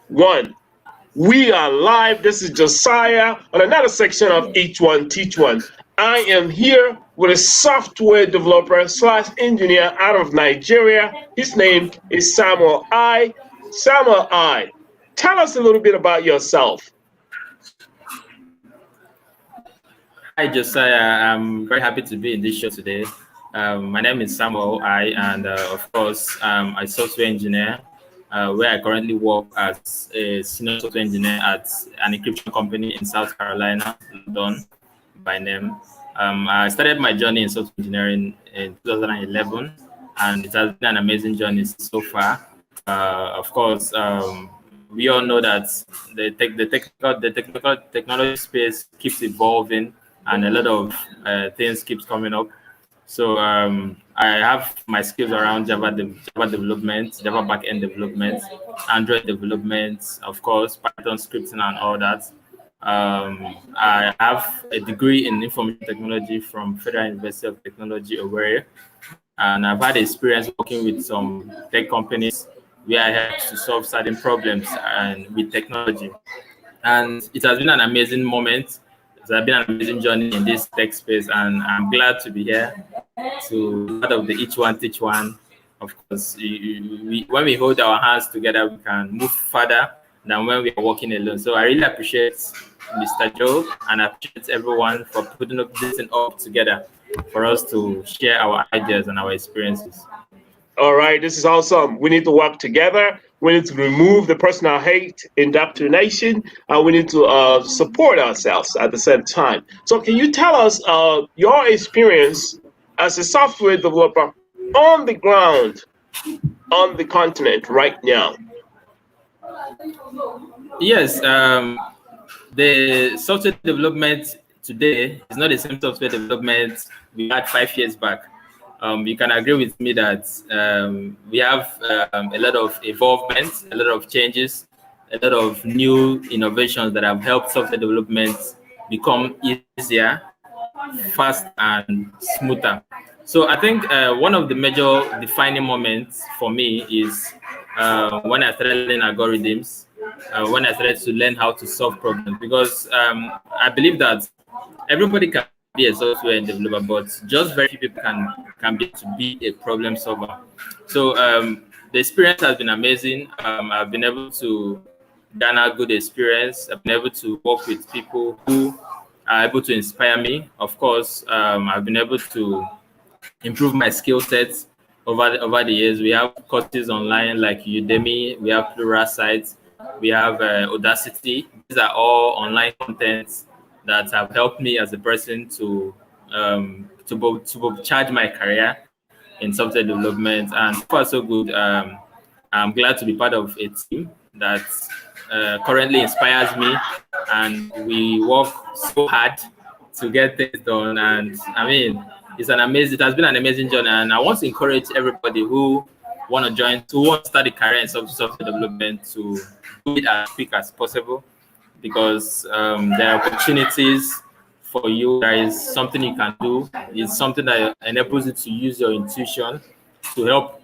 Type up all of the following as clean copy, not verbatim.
One. We are live. This is Josiah on another section of Each One Teach One. I am here with a software developer slash engineer out of Nigeria. His name is Samuel I. Samuel I. Tell us a little bit about yourself. Hi, Josiah. I'm very happy to be in this show today. My name is Samuel I, and of course, I'm a software engineer where I currently work as a senior software engineer at an encryption company in South Carolina, London, by name. I started my journey in software engineering in 2011, and it has been an amazing journey so far. Of course, we all know that the technical technology space keeps evolving, and a lot of things keeps coming up. So I have my skills around Java development, Java backend development, Android development, of course, Python scripting and all that. I have a degree in information technology from Federal University of Technology, Owerri, and I've had experience working with some tech companies where I helped to solve certain problems and with technology. And it has been an amazing moment. It has been an amazing journey in this tech space, and I'm glad to be here to be part of the Each One Teach One. Of course, when we hold our hands together, we can move further than when we are working alone. So I really appreciate Mr. Joe and I appreciate everyone for putting up this thing up together for us to share our ideas and our experiences. All right, this is awesome. We need to work together. We need to remove the personal hate, indoctrination, and we need to support ourselves at the same time. So, can you tell us your experience as a software developer on the ground, on the continent right now? Yes, the software development today is not the same software development we had 5 years back. You can agree with me that we have a lot of evolvement, a lot of changes, a lot of new innovations that have helped software development become easier, fast, and smoother. So I think one of the major defining moments for me is when I started learning algorithms, when I started to learn how to solve problems, because I believe that everybody can be a software developer, but just very few people can be to be a problem solver. So the experience has been amazing. I've been able to garner good experience. I've been able to work with people who are able to inspire me. Of course, I've been able to improve my skill sets over the years. We have courses online like Udemy, we have Plural Sites, we have Audacity. These are all online contents that have helped me as a person to charge my career in software development. And so far so good. I'm glad to be part of a team that currently inspires me, and we work so hard to get things done. And I mean, it has been an amazing journey, and I want to encourage everybody who want to start a career in software development to do it as quick as possible, because there are opportunities for you. There is something you can do. It's something that enables you to use your intuition to help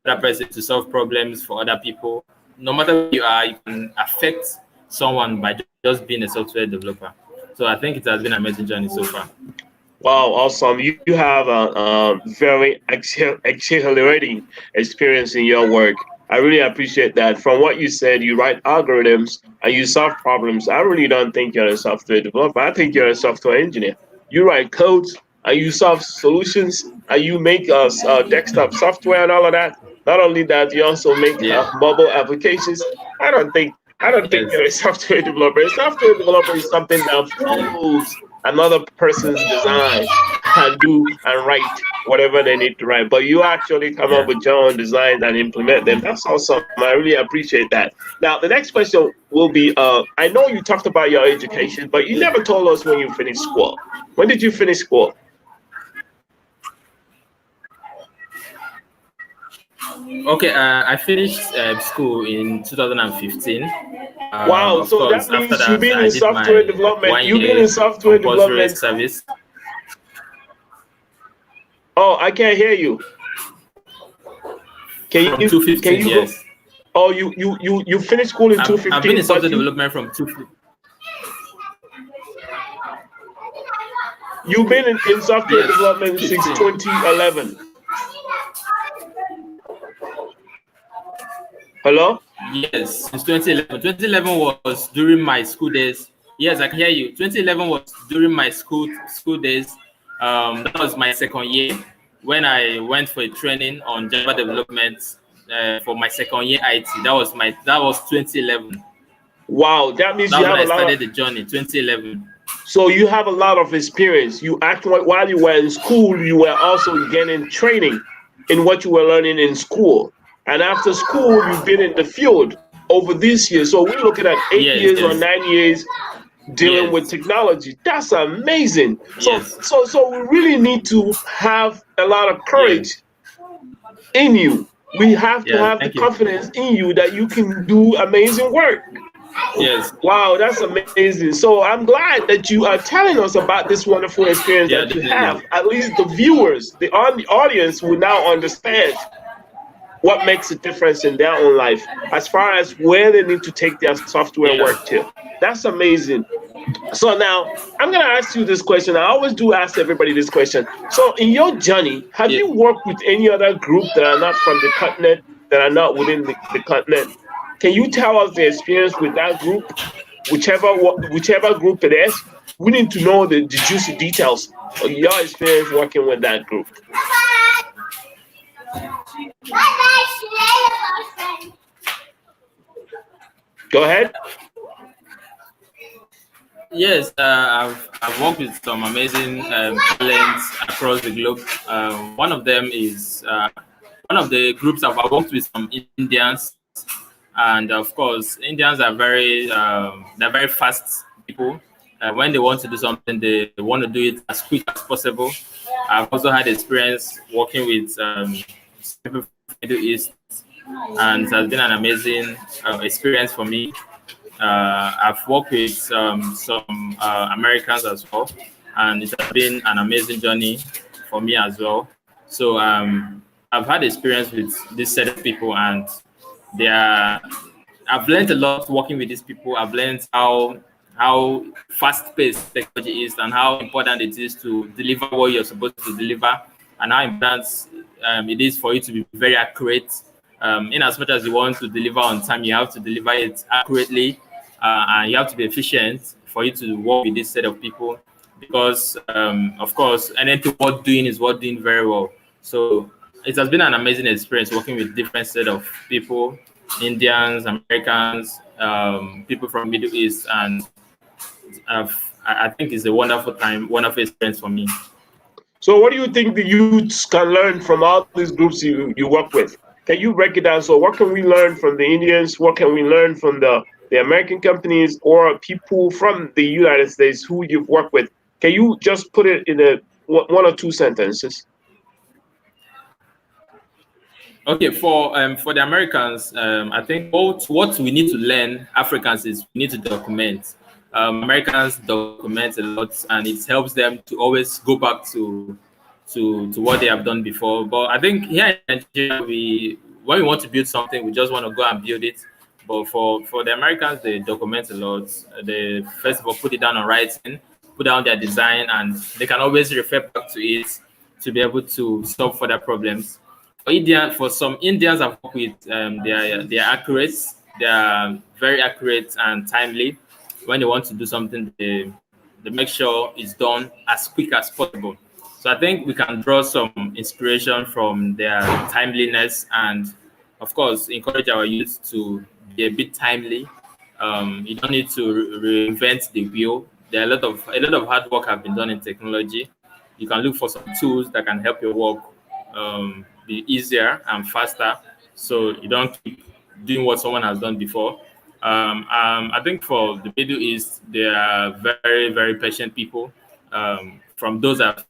another person to solve problems for other people. No matter where you are, you can affect someone by just being a software developer. So I think it has been an amazing journey so far. Wow, awesome. You have a very exhilarating experience in your work. I really appreciate that. From what you said, you write algorithms and you solve problems. I really don't think you're a software developer. I think you're a software engineer. You write codes and you solve solutions and you make us desktop software and all of that. Not only that, you also make Yeah. mobile applications. I don't think Yes. you're a software developer. A software developer is something that follows another person's design and do and write whatever they need to write. But you actually come up Yeah. with your own designs and implement them. That's awesome. I really appreciate that. Now, the next question will be I know you talked about your education, but you never told us when you finished school. When did you finish school? Okay. I finished school in 2015. Wow, Of so that course, after means you've that, been I in did software my development. one You've been in year software compulsory development. service. Oh, I can't hear you. Can From you can 215, you go? yes. Oh, you finished school in I've been in 2015, but software you development from two. you've been in software Yes, development since 15. 2011. Hello? Yes, since 2011. 2011 was during my school days. Yes, I can hear you. 2011 was during my school days. That was my second year when I went for a training on Java development for my second year IT. That was 2011. Wow, that means That you was when have a I lot of started the journey. 2011. so you have a lot of experience. You actually while you were in school, you were also getting training in what you were learning in school. And after school, you've been in the field over this year. So we're looking at eight Yes, years or yes, 9 years dealing with yes, technology. That's amazing. So yes, so so we really need to have a lot of yes. courage in you. We have to Yeah, have the thank you. confidence in you that you can do amazing work. Yes, Wow, that's amazing. So I'm glad that you are telling us about this wonderful experience yeah, that you definitely. have. At least the viewers, the audience will now understand what makes a difference in their own life as far as where they need to take their software work Yeah, to. That's amazing. So now I'm going to ask you this question. I always do ask everybody this question. So in your journey, have yeah. you worked with any other group that are not from the continent, that are not within the continent? Can you tell us the experience with that group, whichever group it is? We need to know the juicy details of your experience working with that group. Go ahead. Yes, I've worked with some amazing talents across the globe. One of them is one of the groups I've worked with some Indians, and of course, Indians are they're very fast people. When they want to do something, they want to do it as quick as possible. I've also had experience working with people from the Middle East, and it has been an amazing experience for me. I've worked with some Americans as well, and it has been an amazing journey for me as well. So I've had experience with this set of people, and they are. I've learned a lot working with these people. I've learned how fast-paced technology is and how important it is to deliver what you're supposed to deliver, and how important it is for you to be very accurate. In as much as you want to deliver on time, you have to deliver it accurately, and you have to be efficient for you to work with this set of people. Because, of course, anything worth doing is worth doing very well. So it has been an amazing experience working with different set of people, Indians, Americans, people from Middle East, and I think it's a wonderful time, wonderful experience for me. So what do you think the youths can learn from all these groups you work with? Can you break it down? So what can we learn from the Indians? What can we learn from the American companies or people from the United States who you've worked with? Can you just put it in a one or two sentences? Okay, for the Americans, I think what we need to learn Africans is we need to document. Americans document a lot, and it helps them to always go back to what they have done before. But I think here in Nigeria, we when we want to build something, we just want to go and build it. But for the Americans, they document a lot. They first of all put it down on writing, put down their design, and they can always refer back to it to be able to solve further problems. For some Indians I've worked with, they are accurate. They are very accurate and timely. When they want to do something, they make sure it's done as quick as possible. So I think we can draw some inspiration from their timeliness, and of course encourage our youth to be a bit timely. You don't need to reinvent the wheel. There are a lot of hard work have been done in technology. You can look for some tools that can help your work be easier and faster, so you don't keep doing what someone has done before. I think for the Middle East, they are very, very patient people. From those I've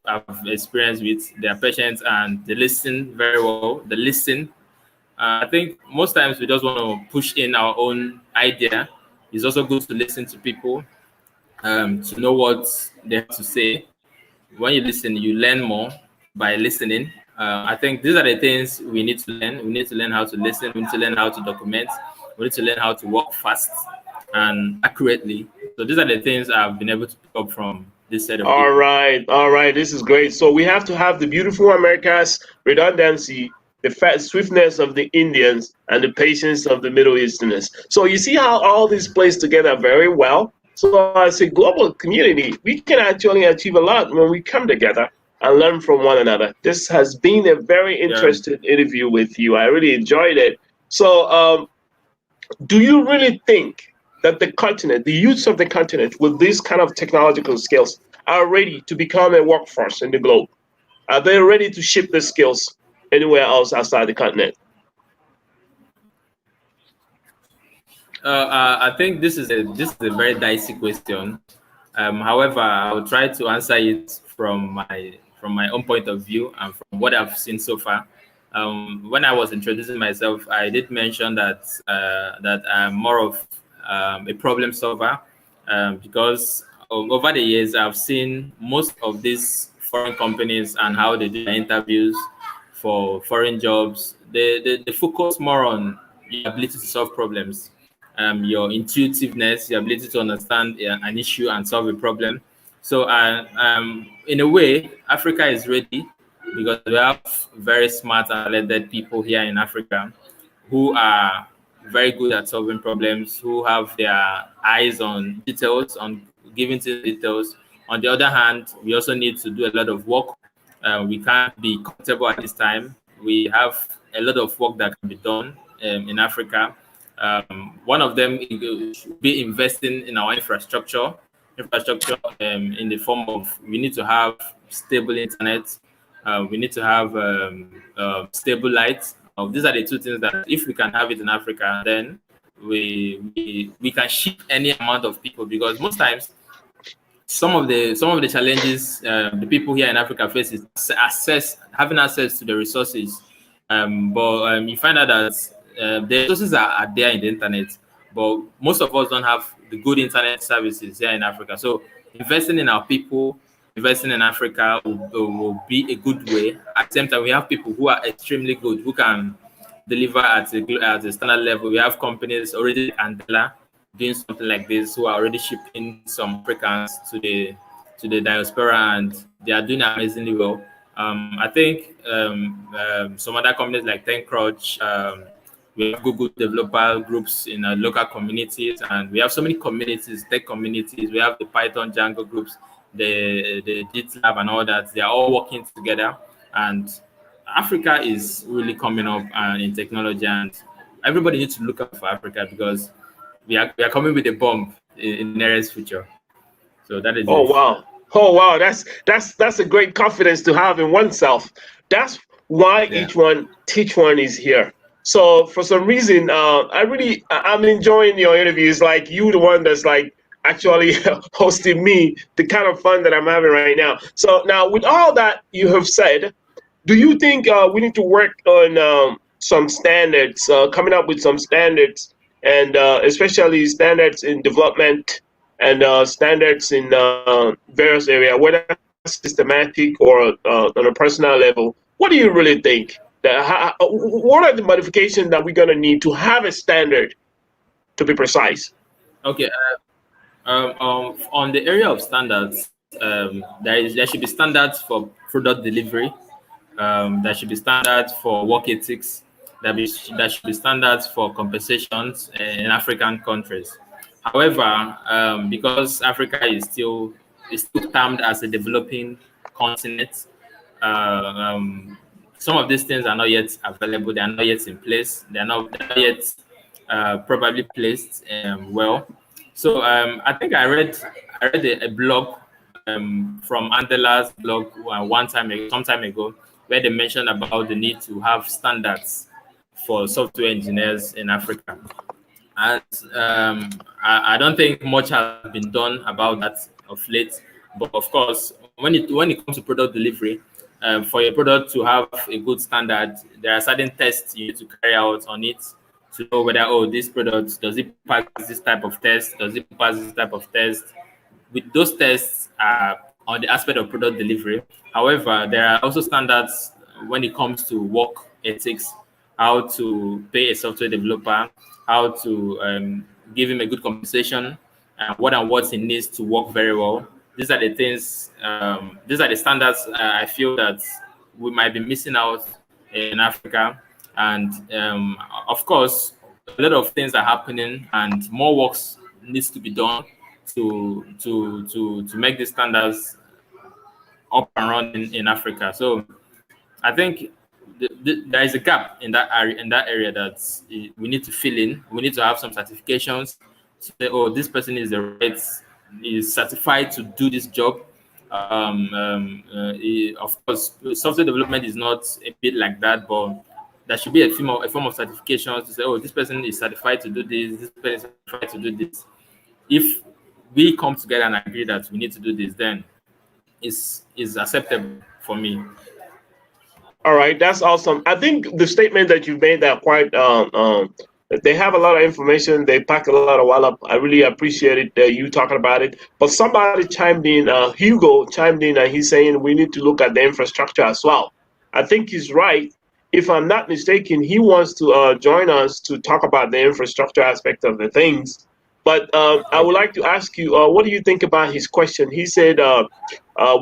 experienced with, they are patient and they listen very well. They listen. I think most times we just want to push in our own idea. It's also good to listen to people, to know what they have to say. When you listen, you learn more by listening. I think these are the things we need to learn. We need to learn how to listen. We need to learn how to document. We need to learn how to work fast and accurately. So these are the things I've been able to pick up from this set of All people. right, all right. This is great. So we have to have the beautiful Americas, redundancy, the fast swiftness of the Indians, and the patience of the Middle Easterners. So you see how all this plays together very well. So as a global community, we can actually achieve a lot when we come together and learn from one another. This has been a very Yeah. interesting interview with you. I really enjoyed it. So do you really think that the continent, the youths of the continent with these kind of technological skills are ready to become a workforce in the globe? Are they ready to ship the skills anywhere else outside the continent? I think this is a very dicey question. However, I'll try to answer it from my own point of view and from what I've seen so far. When I was introducing myself, I did mention that I'm more of a problem solver, because over the years I've seen most of these foreign companies and how they do their interviews for foreign jobs. They focus more on your ability to solve problems, your intuitiveness, your ability to understand an issue and solve a problem. So, in a way, Africa is ready because we have very smart and talented people here in Africa who are very good at solving problems, who have their eyes on details, on giving to details. On the other hand, we also need to do a lot of work. We can't be comfortable at this time. We have a lot of work that can be done in Africa. One of them should be investing in our infrastructure in the form of we need to have stable internet, we need to have stable lights. These are the two things that if we can have it in Africa, then we can ship any amount of people, because most times some of the challenges the people here in Africa face is having access to the resources. But you find out that the resources are there in the internet, but most of us don't have the good internet services here in Africa. So investing in our people, investing in Africa will be a good way. At the same time, we have people who are extremely good, who can deliver at a standard level. We have companies already like Andela doing something like this, who are already shipping some Africans to the diaspora, and they are doing amazingly well. I think some other companies like TechCrunch, we have Google developer groups in local communities, and we have so many communities, tech communities. We have the Python Django groups, the GitLab, and all that. They are all working together, and Africa is really coming up in technology, and everybody needs to look out for Africa because we are coming with a bomb in the nearest future. So that is Oh it. wow. Oh wow, that's a great confidence to have in oneself. That's why Yeah. each one is here. So for some reason, I'm enjoying your interviews. Like you, the one that's like actually hosting me, the kind of fun that I'm having right now. So now, with all that you have said, do you think we need to work on some standards, coming up with some standards, and especially standards in development and standards in various areas, whether systematic or on a personal level? What do you really think? What are the modifications that we're going to need to have a standard, to be precise? Okay. On the area of standards, there should be standards for product delivery. There should be standards for work ethics. There should be standards for compensations in African countries. However, because Africa is still termed as a developing continent, um, some of these things are not yet available. They are not yet in place. They're not yet probably placed well. So I think I read a blog from Andela's blog some time ago, where they mentioned about the need to have standards for software engineers in Africa. And I don't think much has been done about that of late. But of course, when it comes to product delivery, for your product to have a good standard, there are certain tests you need to carry out on it to know whether, this product, does it pass this type of test, does it pass this type of test. With those tests on the aspect of product delivery. However, there are also standards when it comes to work ethics, how to pay a software developer, how to give him a good compensation, what and what he needs to work very well. These are the things. These are the standards I feel that we might be missing out in Africa, and of course, a lot of things are happening, and more works needs to be done to make the standards up and running in Africa. So I think there is a gap in that area that we need to fill in. We need to have some certifications to say, oh, this person is the right, is certified to do this job. Of course, software development is not a bit like that, but there should be a form of certifications to say, oh, this person is certified to do this person is certified to do this. If we come together and agree that we need to do this, then is acceptable for me. All right, that's awesome. I think the statement that you made that quite they have a lot of information. They pack a lot of wallop. I really appreciate it you talking about it. But somebody chimed in. Hugo chimed in, and he's saying we need to look at the infrastructure as well. I think he's right. If I'm not mistaken, he wants to join us to talk about the infrastructure aspect of the things. But I would like to ask you, what do you think about his question? He said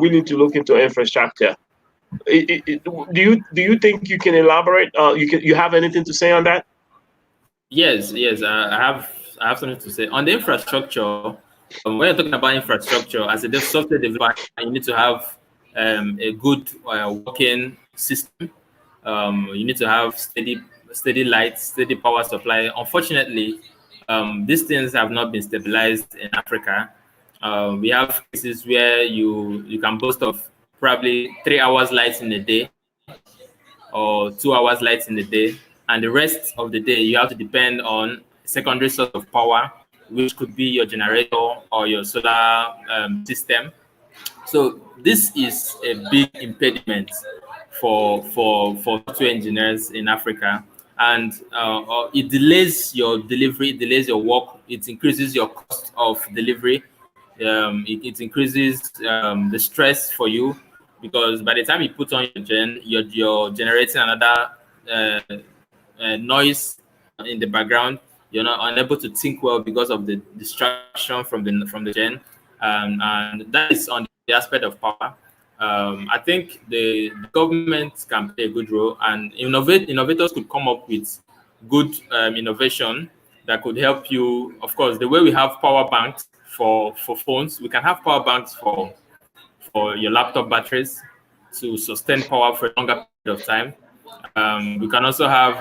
we need to look into infrastructure. Do you think you can elaborate? You have anything to say on that? Yes. I have something to say on the infrastructure. When you're talking about infrastructure, as a software developer, you need to have a good working system. You need to have steady light, steady power supply. Unfortunately, these things have not been stabilized in Africa. We have cases where you can boast of probably 3 hours light in a day or 2 hours light in the day, and the rest of the day you have to depend on secondary source of power, which could be your generator or your solar system. So this is a big impediment for software engineers in Africa, and it delays your delivery, it delays your work, it increases your cost of delivery, it increases the stress for you, because by the time you put on your you're generating another uh, noise in the background. You're not unable to think well because of the distraction from the gen, and that is on the aspect of power. I think the government can play a good role, and innovators could come up with good innovation that could help you. Of course, the way we have power banks for phones, we can have power banks for your laptop batteries to sustain power for a longer period of time. We can also have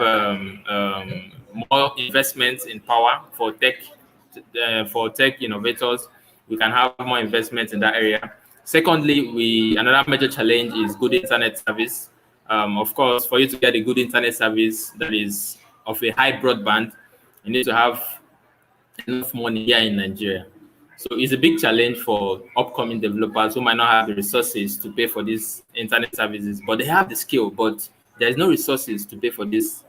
more investments in power for tech innovators. We can have more investments in that area. Secondly, we another major challenge is good internet service. Of course, for you to get a good internet service that is of a high broadband, you need to have enough money here in Nigeria. So it's a big challenge for upcoming developers who might not have the resources to pay for these internet services, but they have the skill, but there's no resources to pay for this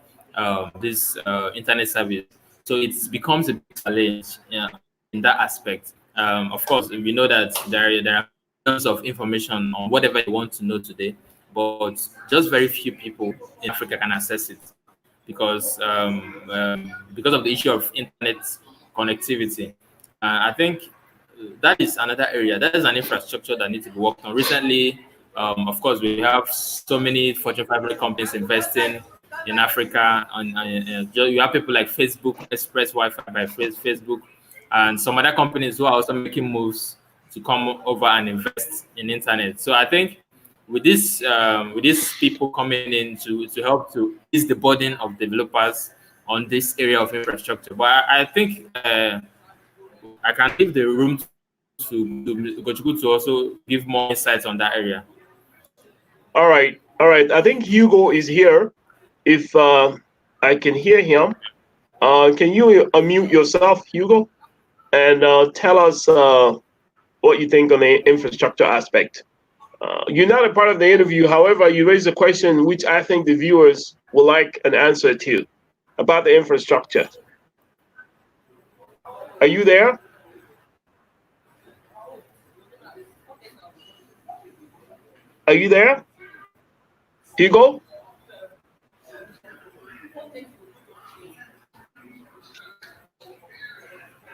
internet service. So it becomes a big challenge, yeah, in that aspect. Of course, we know that there are tons of information on whatever you want to know today, but just very few people in Africa can access it because of the issue of internet connectivity. I think that is another area. That is an infrastructure that needs to be worked on. Recently, of course, we have so many Fortune 500 companies investing in Africa. You have people like Facebook, Express Wi-Fi by Facebook, and some other companies who are also making moves to come over and invest in internet. So I think with these people coming in to help to ease the burden of developers on this area of infrastructure. But I think I can leave the room to Gochuku to also give more insights on that area. All right. I think Hugo is here. If I can hear him, can you unmute yourself, Hugo, and tell us what you think on the infrastructure aspect? You're not a part of the interview. However, you raised a question which I think the viewers would like an answer to about the infrastructure. Are you there? Are you there? Hugo?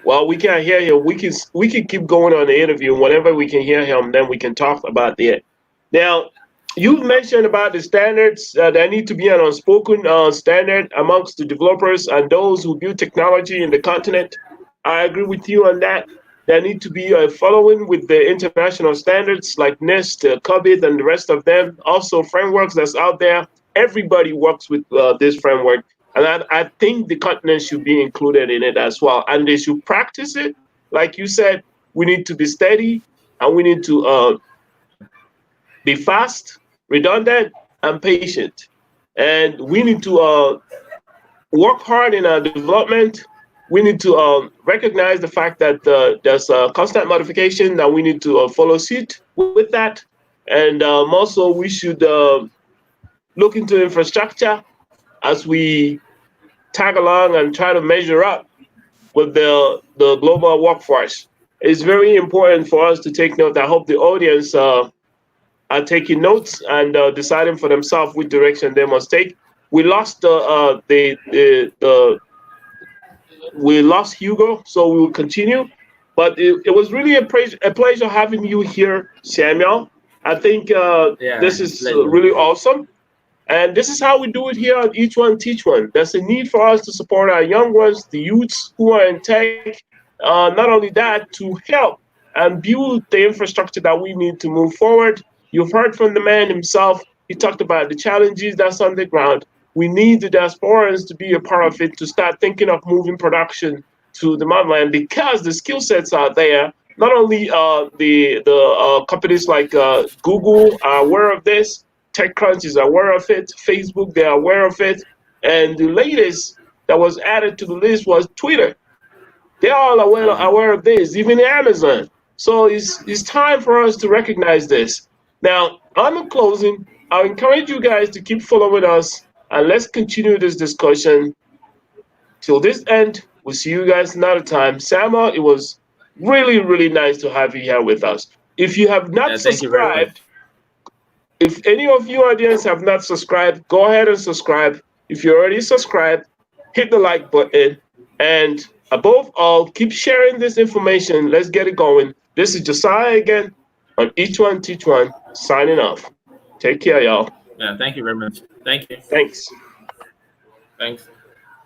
Well, we can't hear him. We can keep going on the interview. Whenever we can hear him, then we can talk about it. Now, you've mentioned about the standards that need to be an unspoken standard amongst the developers and those who build technology in the continent. I agree with you on that. There need to be a following with the international standards like NIST, COVID, and the rest of them. Also, frameworks that's out there. Everybody works with this framework, and I think the continent should be included in it as well. And they should practice it. Like you said, we need to be steady, and we need to be fast, redundant, and patient. And we need to work hard in our development. We need to recognize the fact that there's a constant modification that we need to follow suit with that. And also, we should look into infrastructure as we tag along and try to measure up with the global workforce. It's very important for us to take note. I hope the audience are taking notes and deciding for themselves which direction they must take. We lost we lost Hugo, so we will continue. But it was really a pleasure having you here, Samuel. I think Yeah, this is pleasure. really awesome. And this is how we do it here on Each One Teach One. There's a need for us to support our young ones, the youths who are in tech. Not only that, to help and build the infrastructure that we need to move forward. You've heard from the man himself. He talked about the challenges that's on the ground. We need the diasporans to be a part of it to start thinking of moving production to the motherland because the skill sets are there. Not only the companies like Google are aware of this, TechCrunch is aware of it, Facebook they're aware of it, and the latest that was added to the list was Twitter. They're all aware of this, even Amazon. So it's time for us to recognize this. Now, on the closing, I encourage you guys to keep following us and let's continue this discussion till this end. We'll see you guys another time. Samuel, it was really, really nice to have you here with us. If you have not Yeah, thank you very much. subscribed, if any of you audience have not subscribed, go ahead and subscribe. If you already subscribed, hit the like button. And above all, keep sharing this information. Let's get it going. This is Josiah again on Each One Teach One, signing off. Take care, y'all. Yeah, thank you very much. Thank you. Thanks. Thanks.